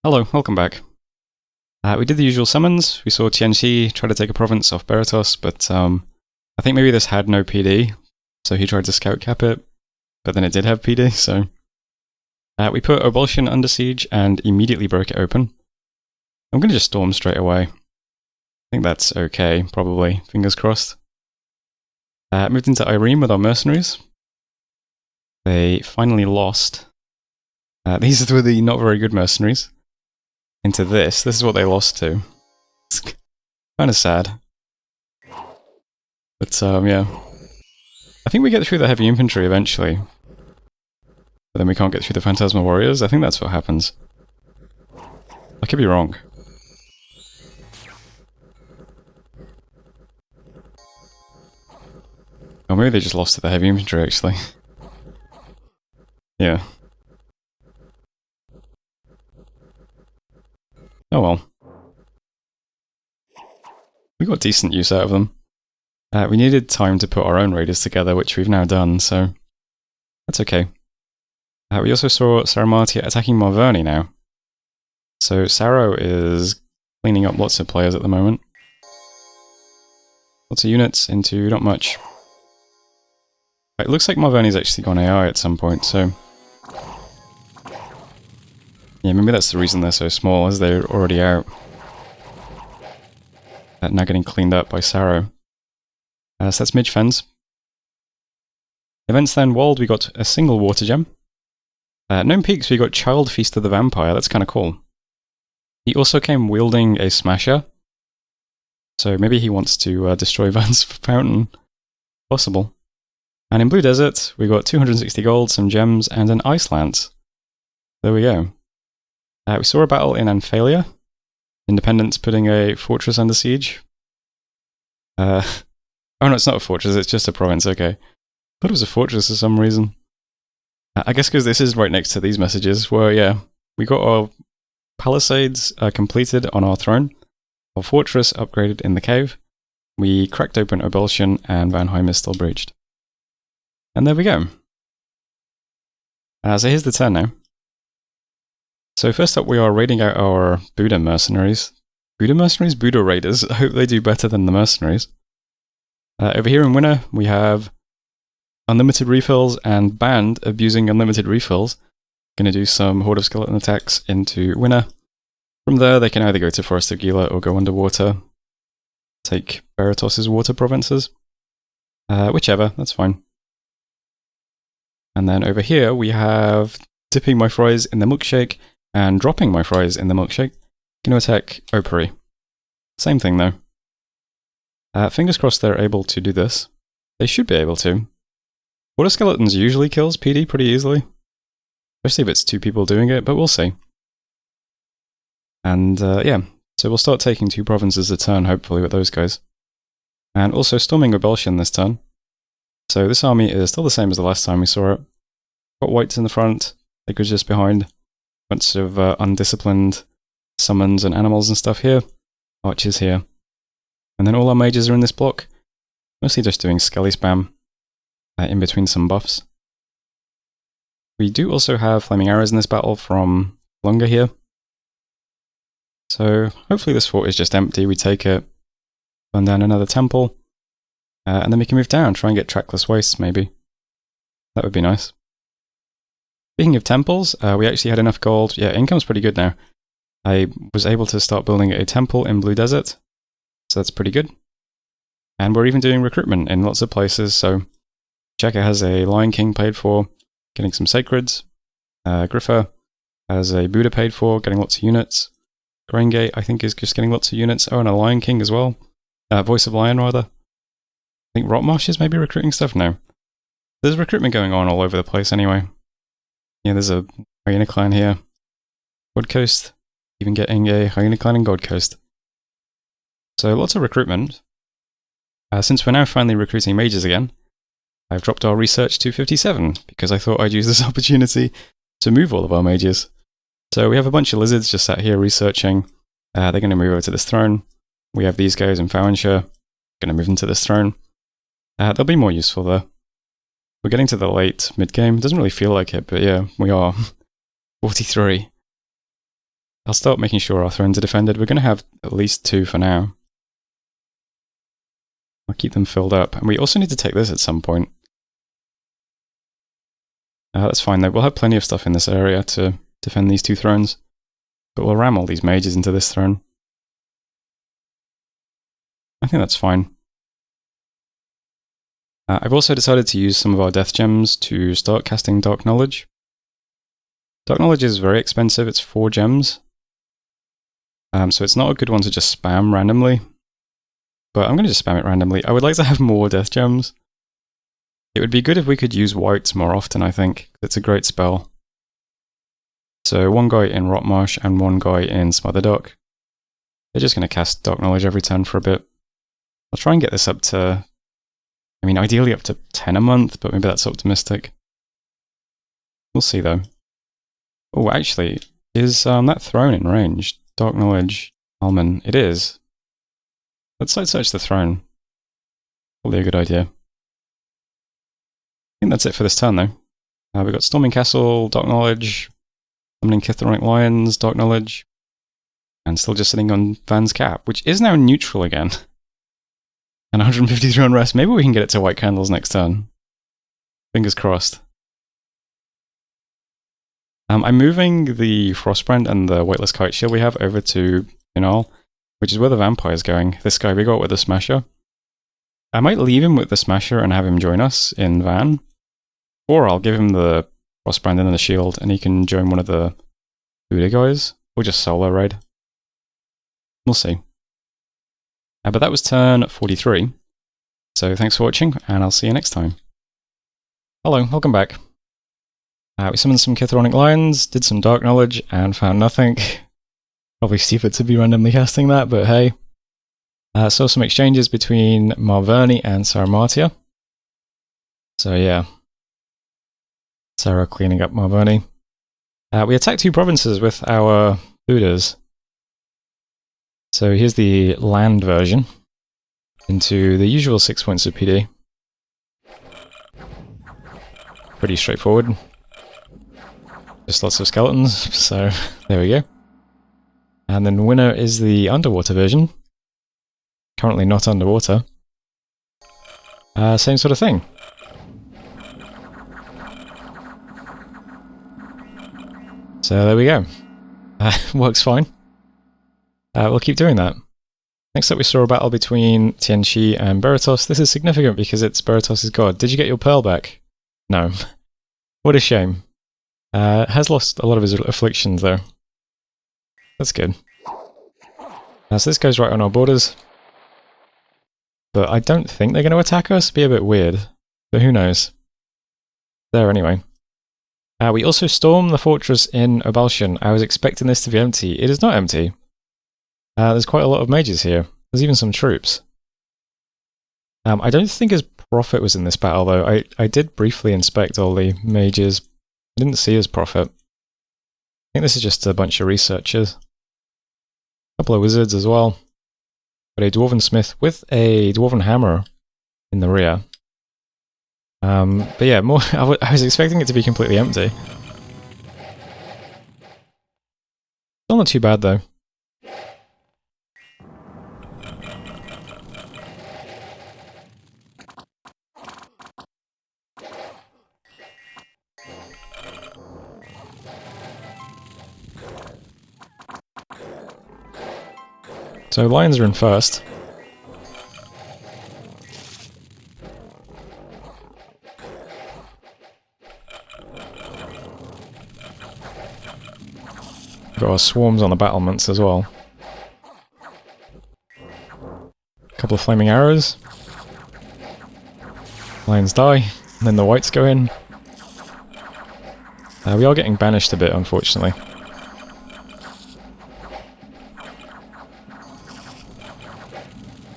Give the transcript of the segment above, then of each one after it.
Hello, welcome back. We did the usual summons. We saw Tianxi try to take a province off Beratos, but I think maybe this had no PD, so he tried to scout cap it, but then it did have PD, so... we put Obulsion under siege and immediately broke it open. I'm going to just storm straight away. I think that's okay, probably. Fingers crossed. Moved into Irene with our mercenaries. They finally lost. These were the not very good mercenaries. Into this. This is what they lost to. It's kind of sad. But, yeah. I think we get through the heavy infantry eventually. But then we can't get through the Phantasma Warriors. I think that's what happens. I could be wrong. Oh, maybe they just lost to the heavy infantry, actually. Yeah. Oh well. We got decent use out of them. We needed time to put our own raiders together, which we've now done, so that's okay. We also saw Saramatia attacking Marverni now. So Saro is cleaning up lots of players at the moment. Lots of units into not much. It looks like Marverni's actually gone AI at some point, so... yeah, maybe that's the reason they're so small, as they're already out. Now getting cleaned up by Saro. So that's Midge Fens. Events then, Wald, we got a single water gem. Gnome Peaks, we got Child Feast of the Vampire, that's kind of cool. He also came wielding a Smasher. So maybe he wants to destroy Van's Fountain. Possible. And in Blue Desert, we got 260 gold, some gems, and an Ice Lance. There we go. We saw a battle in Anphalia. Independents putting a fortress under siege. Oh no, it's not a fortress, it's just a province, okay. I thought it was a fortress for some reason. I guess because this is right next to these messages, where, yeah, we got our palisades completed on our throne, our fortress upgraded in the cave, we cracked open Obulsion, and Vanheim is still breached. And there we go. So here's the turn now. So first up we are raiding out our Buddha mercenaries. Buddha mercenaries? Buddha raiders. I hope they do better than the mercenaries. Over here in Winner we have unlimited refills and banned abusing unlimited refills. Gonna do some Horde of Skeleton attacks into Winner. From there they can either go to Forest of Gila or go underwater. Take Beratos' water provinces. Whichever, that's fine. And then over here we have dipping my fries in the milkshake and dropping my fries in the milkshake. Gonna attack Opry. Same thing though. Fingers crossed they're able to do this. They should be able to. Water Skeletons usually kills PD pretty easily. Especially if it's two people doing it, but we'll see. And yeah, so we'll start taking 2 provinces a turn hopefully with those guys. And also storming Rebellion this turn. So this army is still the same as the last time we saw it. Got whites in the front, Lakers just behind. Bunch of undisciplined summons and animals and stuff here. Archers here. And then all our mages are in this block. Mostly just doing skelly spam. In between some buffs. We do also have flaming arrows in this battle from Lunga here. So hopefully this fort is just empty. We take it, burn down another temple, and then we can move down, try and get trackless wastes maybe. That would be nice. Speaking of temples, we actually had enough gold. Yeah, income's pretty good now. I was able to start building a temple in Blue Desert, so that's pretty good. And we're even doing recruitment in lots of places, so Machaka has a Lion King paid for, getting some Sacreds. Griffer has a Buddha paid for, getting lots of units. Graingate, I think, is just getting lots of units. Oh, and a Lion King as well. Voice of Lion, rather. I think Rotmarsh is maybe recruiting stuff now. There's recruitment going on all over the place anyway. Yeah, there's a Hyena Clan here. God Coast, even getting a Hyena Clan in God Coast. So lots of recruitment. Since we're now finally recruiting mages again, I've dropped our research to 57, because I thought I'd use this opportunity to move all of our mages. So we have a bunch of lizards just sat here researching. They're going to move over to this throne. We have these guys in Fawenshire. Going to move into this throne. They'll be more useful though. We're getting to the late mid-game. Doesn't really feel like it, but yeah, we are. 43. I'll start making sure our thrones are defended. We're going to have at least 2 for now. I'll keep them filled up. And we also need to take this at some point. That's fine though. We'll have plenty of stuff in this area to defend these 2 thrones. But we'll ram all these mages into this throne. I think that's fine. I've also decided to use some of our death gems to start casting Dark Knowledge. Dark Knowledge is very expensive. It's 4 gems. So it's not a good one to just spam randomly. But I'm going to just spam it randomly. I would like to have more death gems. It would be good if we could use whites more often, I think. It's a great spell. So 1 guy in Rotmarsh and 1 guy in Smotherdock. They're just going to cast Dark Knowledge every turn for a bit. I'll try and get this up to... I mean, ideally up to 10 a month, but maybe that's optimistic. We'll see, though. Oh, actually, is that throne in range? Dark Knowledge, Alman. It is. Let's search the throne. Probably a good idea. I think that's it for this turn, though. We've got Storming Castle, Dark Knowledge, Summoning Chithronic Lions, Dark Knowledge, and still just sitting on Van's Cap, which is now neutral again. And 153 on rest. Maybe we can get it to white candles next turn. Fingers crossed. I'm moving the Frostbrand and the Weightless Kite Shield we have over to Pinal, which is where the vampire's going. This guy we got with the Smasher. I might leave him with the Smasher and have him join us in Van. Or I'll give him the Frostbrand and the shield and he can join one of the Buddha guys. Or just solo raid. We'll see. But that was turn 43. So thanks for watching and I'll see you next time. Hello, welcome back. We summoned some Chithronic Lions, did some Dark Knowledge, and found nothing. Probably stupid to be randomly casting that, but hey. Saw some exchanges between Marverni and Saramatia. So yeah. Sarah cleaning up Marverni. We attacked 2 provinces with our Buddhas. So here's the land version. Into the usual 6 points of PD. Pretty straightforward. Just lots of skeletons, so there we go. And then winner is the underwater version. Currently not underwater. Same sort of thing. So there we go. Works fine. We'll keep doing that. Next up we saw a battle between Tianqi and Beratos. This is significant because it's Beratos' god. Did you get your pearl back? No. What a shame. Has lost a lot of his afflictions though. That's good. So this goes right on our borders. But I don't think they're going to attack us. Be a bit weird. But who knows. There anyway. We also stormed the fortress in Obalshan. I was expecting this to be empty. It is not empty. There's quite a lot of mages here. There's even some troops. I don't think his prophet was in this battle though. I did briefly inspect all the mages. I didn't see his prophet. I think this is just a bunch of researchers. A couple of wizards as well. But a dwarven smith with a dwarven hammer in the rear. But yeah, more. I was expecting it to be completely empty. Still not too bad though. So lions are in first. Got our swarms on the battlements as well. A couple of flaming arrows. Lions die, and then the whites go in. We are getting banished a bit, unfortunately.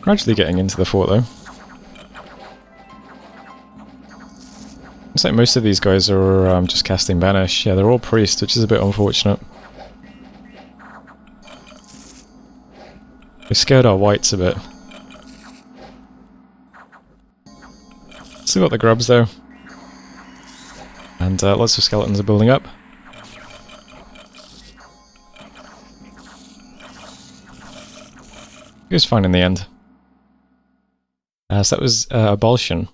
Gradually getting into the fort though. Looks like most of these guys are just casting banish. Yeah, they're all priests, which is a bit unfortunate. We scared our whites a bit. Still got the grubs though. And lots of skeletons are building up. It was fine in the end. So that was Abolition.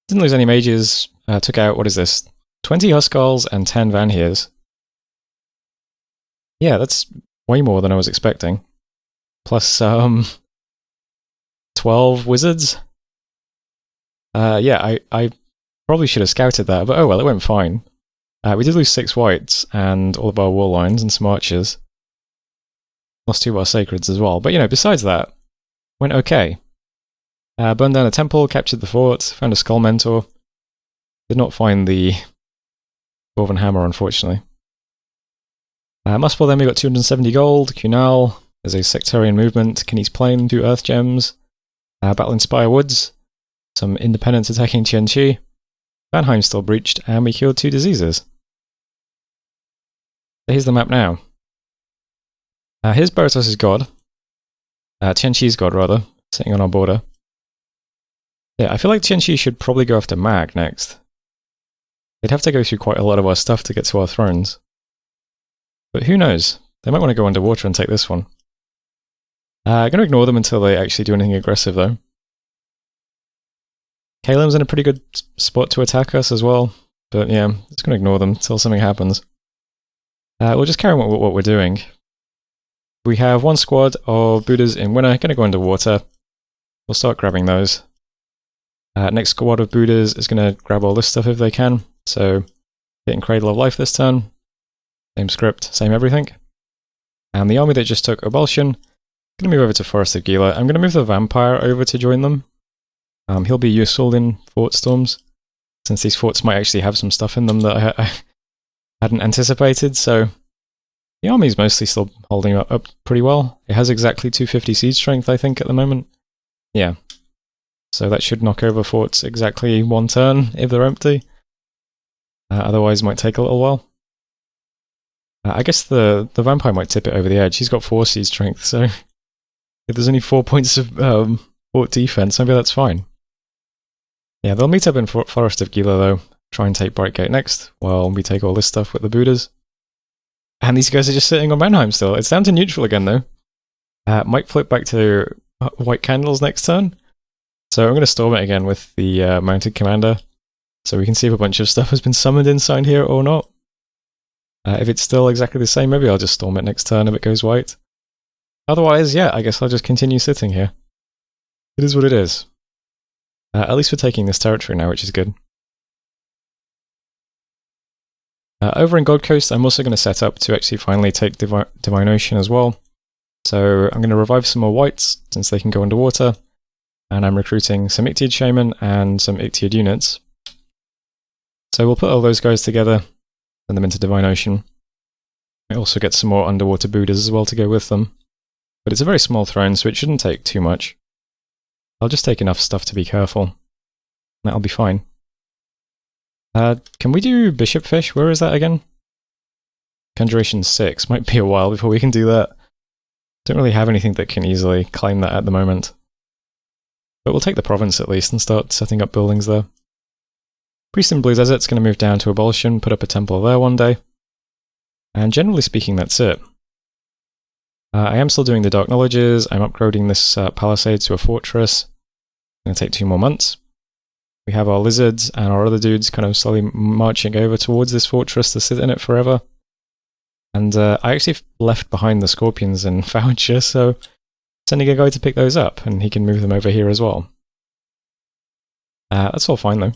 Didn't lose any mages. Took out, what is this? 20 Huskarls and 10 Vanheers. Yeah, that's way more than I was expecting. Plus 12 wizards. Yeah, I probably should have scouted that, but oh well, it went fine. We did lose 6 whites and all of our war lines and some archers. Lost 2 of our sacreds as well. But you know, besides that, went okay. Burned down a temple, captured the fort, found a skull mentor. Did not find the dwarven hammer, unfortunately. Muspel, then we got 270 gold. Cunal, there's a sectarian movement. Kni's Plain, 2 earth gems. Battle in Spire Woods. Some independents attacking Tianqi. Vanheim still breached, and we cured 2 diseases. So here's the map now. Here's Baratos' god. Tianqi's god, rather, sitting on our border. Yeah, I feel like Tianqi should probably go after Mag next. They'd have to go through quite a lot of our stuff to get to our thrones. But who knows? They might want to go underwater and take this one. I'm going to ignore them until they actually do anything aggressive, though. Kalim's in a pretty good spot to attack us as well. But yeah, just going to ignore them until something happens. We'll just carry on with what we're doing. We have 1 squad of Buddhas in winter, going to go underwater. We'll start grabbing those. Next squad of Buddhas is going to grab all this stuff if they can. So, getting Cradle of Life this turn. Same script, same everything. And the army that just took Abolition, going to move over to Forest of Gila. I'm going to move the Vampire over to join them. He'll be useful in fort storms, since these forts might actually have some stuff in them that I hadn't anticipated, so the army's mostly still holding up pretty well. It has exactly 250 siege strength, I think, at the moment. Yeah. So that should knock over forts exactly 1 turn if they're empty. Otherwise, it might take a little while. I guess the Vampire might tip it over the edge. He's got 4 siege strength, so if there's only 4 points of fort defense, maybe that's fine. Yeah, they'll meet up in Forest of Gila, though. Try and take Brightgate next, while we take all this stuff with the Buddhas. And these guys are just sitting on Mannheim still. It's down to neutral again, though. Might flip back to White Candles next turn. So I'm going to storm it again with the Mounted Commander, so we can see if a bunch of stuff has been summoned inside here or not. If it's still exactly the same, maybe I'll just storm it next turn if it goes white. Otherwise, yeah, I guess I'll just continue sitting here. It is what it is. At least we're taking this territory now, which is good. Over in Gold Coast, I'm also going to set up to actually finally take Divine Ocean as well. So I'm going to revive some more whites, since they can go underwater. And I'm recruiting some Ictiad Shaman and some Ictiad units. So we'll put all those guys together, send them into Divine Ocean. I also get some more underwater Buddhas as well to go with them. But it's a very small throne, so it shouldn't take too much. I'll just take enough stuff to be careful. That'll be fine. Can we do Bishop Fish? Where is that again? Conjuration 6. Might be a while before we can do that. Don't really have anything that can easily claim that at the moment. But we'll take the province at least and start setting up buildings there. Priest in Blue Desert's going to move down to Abolition, put up a temple there one day. And generally speaking, that's it. I am still doing the Dark Knowledges. I'm upgrading this palisade to a fortress. It's going to take 2 more months. We have our lizards and our other dudes kind of slowly marching over towards this fortress to sit in it forever. And I actually left behind the scorpions in Foucher, so sending a guy to pick those up, and he can move them over here as well. That's all fine though.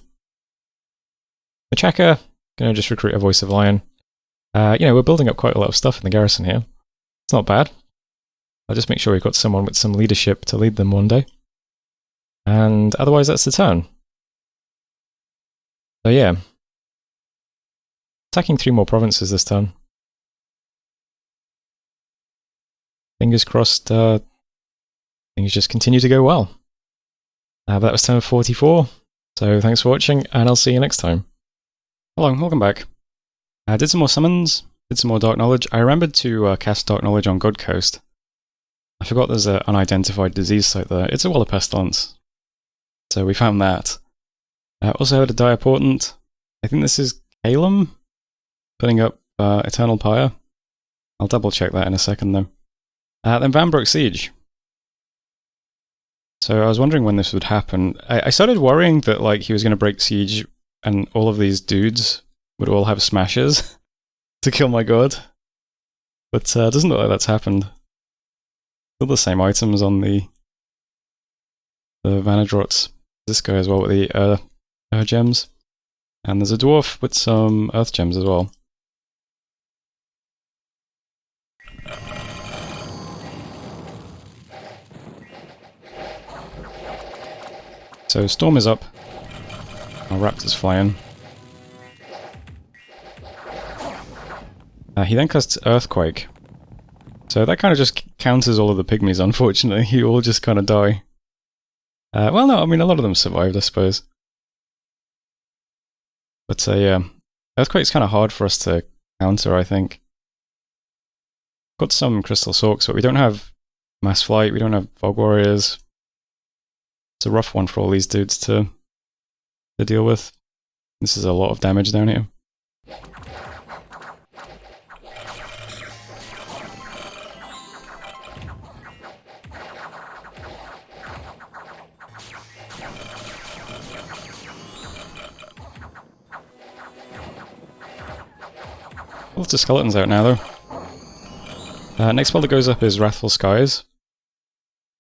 Machaka, gonna just recruit a Voice of Lion. You know, we're building up quite a lot of stuff in the garrison here. It's not bad. I'll just make sure we've got someone with some leadership to lead them one day. And otherwise that's the turn. So yeah. Attacking 3 more provinces this turn. Fingers crossed, things just continue to go well. But that was turn 44, so thanks for watching, and I'll see you next time. Hello, welcome back. I did some more summons, did some more Dark Knowledge. I remembered to cast Dark Knowledge on Gold Coast. I forgot there's an unidentified disease site there. It's a Well of Pestilence. So we found that. Also had a Dire Portent. I think this is Kalim putting up Eternal Pyre. I'll double check that in a second though. Then Vanbrook Siege. So I was wondering when this would happen. I started worrying that like he was going to break siege and all of these dudes would all have smashes to kill my god. But it doesn't look like that's happened. Still the same items on the Vanadrots. This guy as well with the gems. And there's a dwarf with some earth gems as well. So storm is up. Our raptor's flying. He then casts earthquake. So that kind of just counters all of the pygmies, unfortunately. You all just kind of die. Well, no, I mean, a lot of them survived, I suppose. But yeah, earthquake's kind of hard for us to counter, I think. Got some crystal sorks, but we don't have mass flight, we don't have fog warriors. It's a rough one for all these dudes to deal with. This is a lot of damage down here. Lots of skeletons out now, though. Next spell that goes up is Wrathful Skies.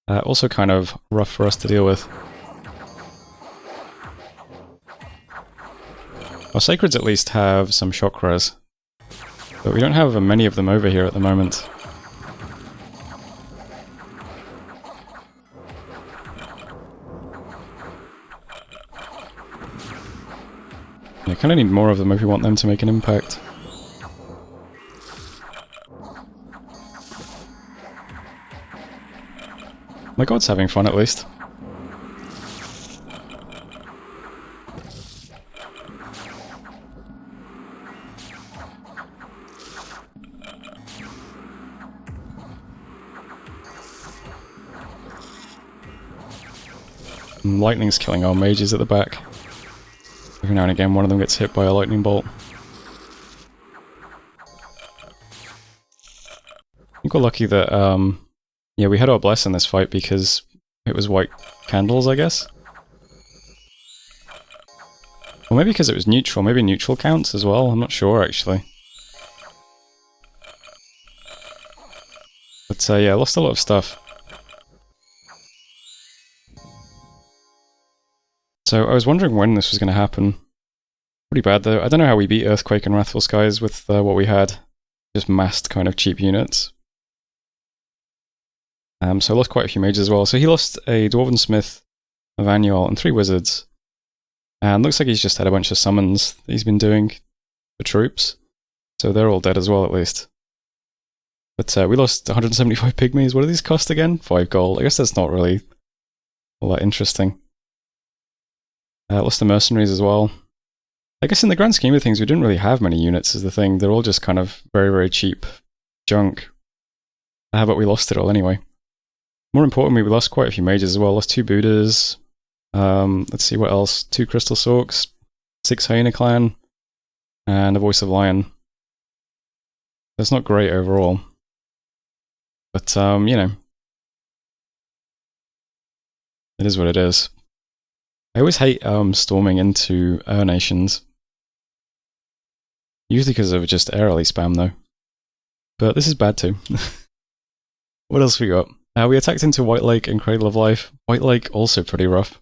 Also kind of rough for us to deal with. Our Sacreds at least have some shock res, but we don't have many of them over here at the moment. Yeah, kind of need more of them if we want them to make an impact. My god's having fun at least. Lightning's killing our mages at the back. Every now and again one of them gets hit by a lightning bolt. I think we're lucky that yeah, we had our bless in this fight because it was white candles, I guess. Or maybe because it was neutral. Maybe neutral counts as well. I'm not sure, actually. But yeah, I lost a lot of stuff. So I was wondering when this was going to happen. Pretty bad, though. I don't know how we beat Earthquake and Wrathful Skies with what we had. Just massed kind of cheap units. So I lost quite a few mages as well. So he lost a Dwarven Smith, a Vanual, and 3 wizards. And looks like he's just had a bunch of summons that he's been doing for troops. So they're all dead as well, at least. But we lost 175 pygmies. What do these cost again? 5 gold. I guess that's not really all that interesting. Lost the mercenaries as well. I guess in the grand scheme of things, we didn't really have many units is the thing. They're all just kind of very, very cheap junk. But we lost it all anyway. More importantly, we lost quite a few mages as well. Lost 2 Buddhas. Let's see what else. 2 Crystal Sorks. 6 Hyena Clan. And a Voice of Lion. That's not great overall. But, you know. It is what it is. I always hate storming into nations. Usually because of just air rally spam, though. But this is bad too. What else we got? We attacked into White Lake and Cradle of Life. White Lake also pretty rough.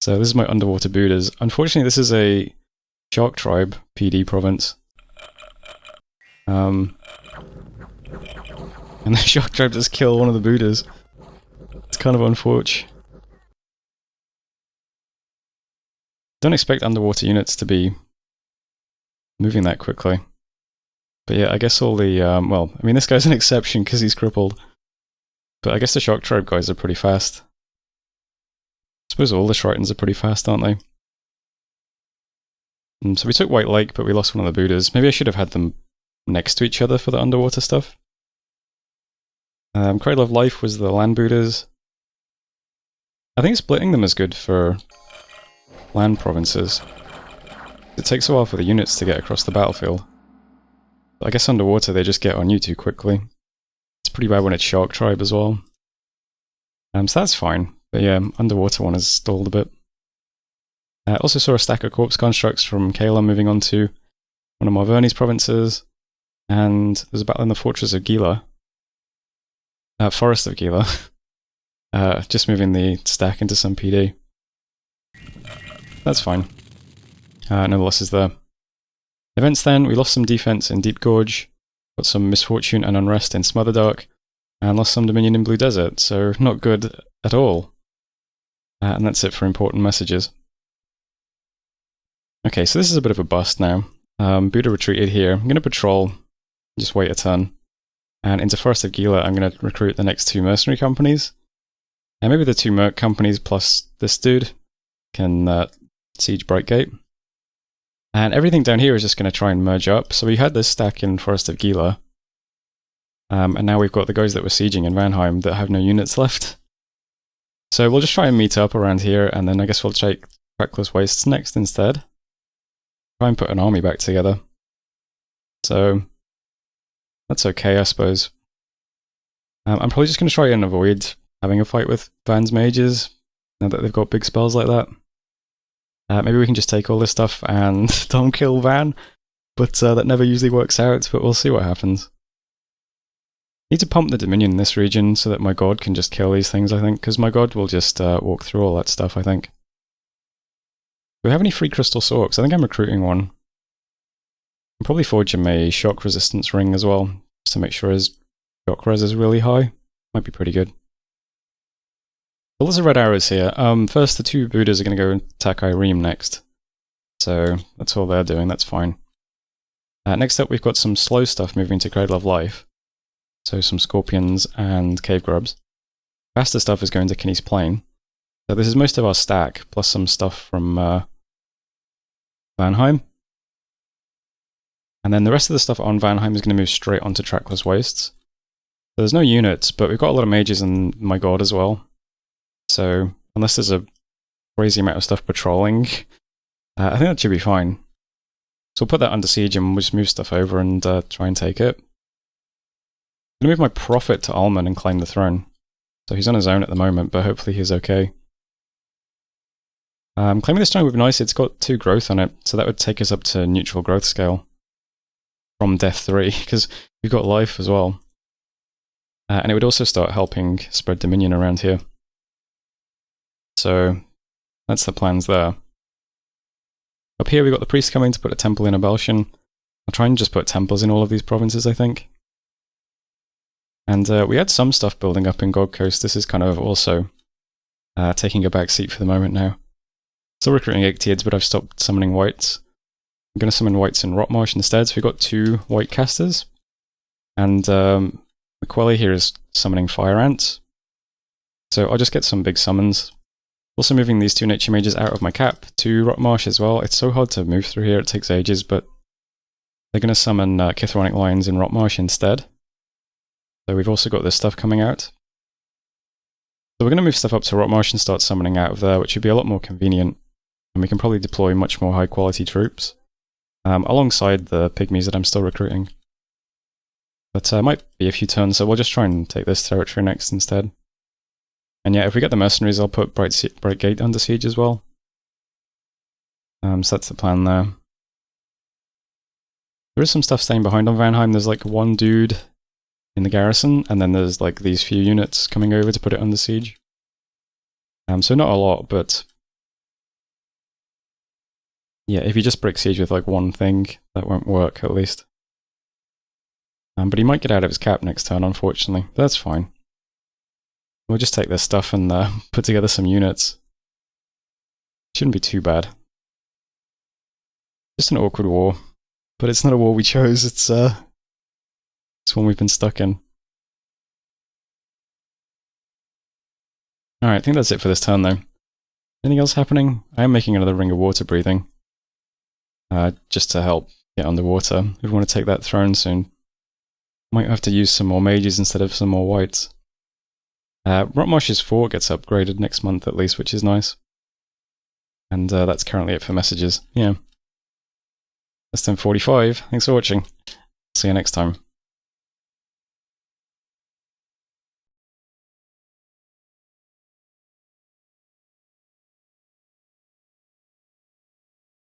So this is my underwater Buddhas. Unfortunately, this is a Shark Tribe PD province. And the Shark Tribe just killed one of the Buddhas. It's kind of unfortunate. Don't expect underwater units to be moving that quickly. But yeah, I guess all the, well, I mean this guy's an exception because he's crippled. But I guess the Shark Tribe guys are pretty fast. I suppose all the Shritons are pretty fast, aren't they? So we took White Lake, but we lost one of the Buddhas. Maybe I should have had them next to each other for the underwater stuff. Cradle of Life was the land Buddhas. I think splitting them is good for land provinces. It takes a while for the units to get across the battlefield. But I guess underwater they just get on you too quickly. It's pretty bad when it's Shark Tribe as well. So that's fine. But yeah, underwater one has stalled a bit. Also saw a stack of corpse constructs from Kayla moving on to one of Marverni's provinces. And there's a battle in the Fortress of Gila. Forest of Gila. Just moving the stack into some PD. That's fine. No losses there. Events then, we lost some defense in Deep Gorge, got some misfortune and unrest in Smotherdark, and lost some Dominion in Blue Desert, so not good at all. And that's it for important messages. Okay, so this is a bit of a bust now. Buddha retreated here. I'm going to patrol, just wait a turn. And into Forest of Gila, I'm going to recruit the next 2 mercenary companies. And maybe the 2 merc companies plus this dude can siege Brightgate. And everything down here is just going to try and merge up. So we had this stack in Forest of Gila. And now we've got the guys that were sieging in Vanheim that have no units left. So we'll just try and meet up around here, and then I guess we'll take Trackless Wastes next instead. Try and put an army back together. So that's okay, I suppose. I'm probably just going to try and avoid having a fight with Van's mages, now that they've got big spells like that. Maybe we can just take all this stuff and don't kill Van, but that never usually works out, but we'll see what happens. Need to pump the Dominion in this region so that my god can just kill these things, I think, because my god will just walk through all that stuff, I think. Do we have any free crystal sorks? I think I'm recruiting one. I'll probably forge him a shock resistance ring as well, just to make sure his shock res is really high. Might be pretty good. Well, there's a red arrows here. First, the 2 Buddhas are going to go attack Ireme next. So that's all they're doing, that's fine. Next up, we've got some slow stuff moving to Cradle of Life. So some Scorpions and Cave Grubs. Faster stuff is going to Kinney's Plain. So this is most of our stack, plus some stuff from Vanheim. And then the rest of the stuff on Vanheim is going to move straight onto Trackless Wastes. So there's no units, but we've got a lot of mages and my god as well. So unless there's a crazy amount of stuff patrolling, I think that should be fine. So we'll put that under siege and we'll just move stuff over and try and take it. I'm going to move my prophet to Alman and claim the throne. So he's on his own at the moment, but hopefully he's okay. Claiming this throne would be nice. It's got 2 growth on it, so that would take us up to neutral growth scale from Death 3, because we've got life as well. And it would also start helping spread Dominion around here. So that's the plans there. Up here we've got the priest coming to put a temple in Abeltion. I'll try and just put temples in all of these provinces, I think. And we had some stuff building up in God Coast. This is kind of also taking a back seat for the moment now. Still recruiting Ictiids, but I've stopped summoning whites. I'm going to summon whites in Rotmarsh instead. So we've got 2 white casters. And McQuelly here is summoning fire ants. So I'll just get some big summons. Also moving these 2 nature mages out of my cap to Rotmarsh as well. It's so hard to move through here, it takes ages, but they're going to summon Kithronic Lions in Rotmarsh instead. So we've also got this stuff coming out. So we're going to move stuff up to Rotmarsh and start summoning out of there, which would be a lot more convenient. And we can probably deploy much more high quality troops. Alongside the pygmies that I'm still recruiting. But it might be a few turns, so we'll just try and take this territory next instead. And yeah, if we get the mercenaries, I'll put Brightgate under siege as well. So that's the plan there. There is some stuff staying behind on Vanheim. There's like 1 dude in the garrison, and then there's like these few units coming over to put it under siege. So not a lot, but yeah, if you just brick siege with like 1 thing, that won't work at least. But he might get out of his cap next turn, unfortunately. But that's fine. We'll just take this stuff and put together some units. Shouldn't be too bad. Just an awkward war. But it's not a war we chose, it's one we've been stuck in. Alright, I think that's it for this turn though. Anything else happening? I am making another Ring of Water Breathing. Just to help get underwater. If we want to take that throne soon. Might have to use some more mages instead of some more whites. Rotmarsh's fort gets upgraded next month at least, which is nice. And that's currently it for messages. Yeah. That's 10:45. Thanks for watching. See you next time.